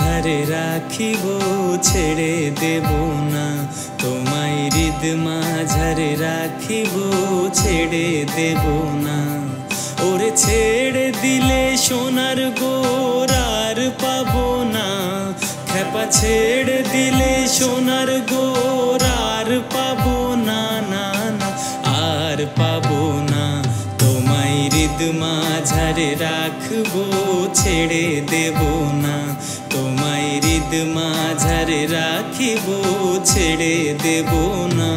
মাঝারে রাখিব ছেড়ে দেব না, তোমায় হৃদ মাঝারে রাখিব ছেড়ে দেব না। ওরে ছেড়ে দিলে সোনার গোরার পাবো না, খেপা ছেড়ে দিলে সোনার গোরার পাবো না, না না আর পাবো না। তোমায় হৃদ মাঝারে রাখবো ছেড়ে দেব না, তোমায় হৃদ মাঝারে রাখিব ছেড়ে দেব না।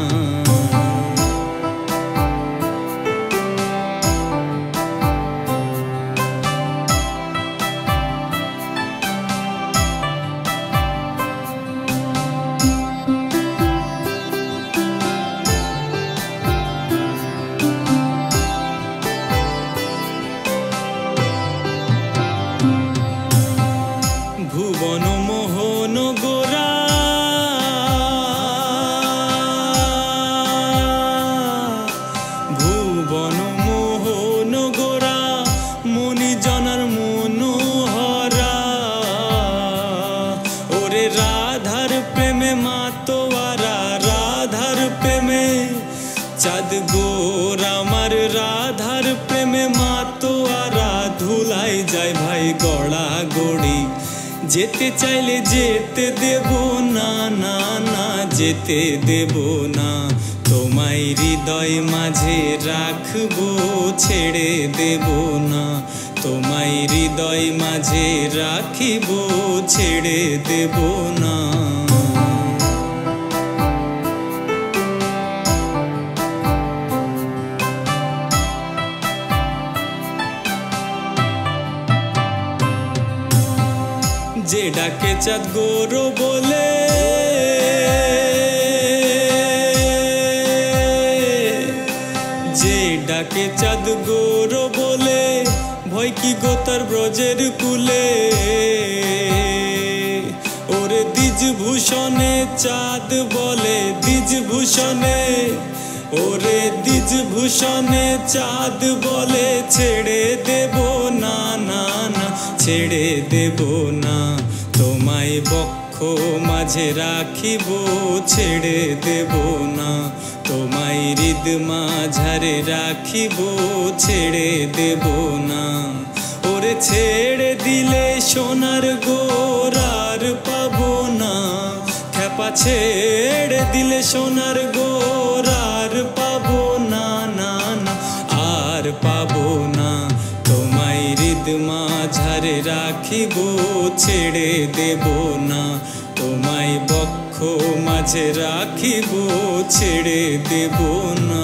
ভুবন মোহন গোরা ভুবন মোহন গোরা মনি জনার মনোহরা। ওরে রাধার প্রেমে মাতোয়ারা, রাধার প্রেমে চাঁদ গোরা আমার, রাধার প্রেমে মাতোয়ারা। ধুলাই যায় ভাই গড়া গড়ি, যেতে চাইলে যেতে দেব না, না না যেতে দেব না। তোমায় হৃদয় মাঝে রাখবো ছেড়ে দেব না, তোমায় হৃদয় মাঝে রাখিব ছেড়ে দেব না। যে ডাকে চাঁদ গৌর বলে, যে ডাকে চাঁদ গৌর বলে, ভয় কি গো তার ব্রজের কুলে। ওরে দ্বিজ ভূষণে চাঁদ বলে, দ্বিজ ভূষণে, ওরে দ্বিজ ভূষণে চাঁদ বলে, ছেড়ে দেব না, না না ছেড়ে দেব না। তোমায় বক্ষ মাঝে রাখিব ছেড়ে দেব না, তোমায় হৃদ মাঝারে রাখিব ছেড়ে দেব না। ওরে ছেড়ে দিলে সোনার গোরার পাবো না, খেপা ছেড়ে দিলে সোনার গোরার পাবো না, না না আর পাবো না। তোমায় হৃদ মাঝারে রাখিব ছেড়ে দেব না, তোমায় বক্ষ মাঝে রাখিব ছেড়ে দেব না।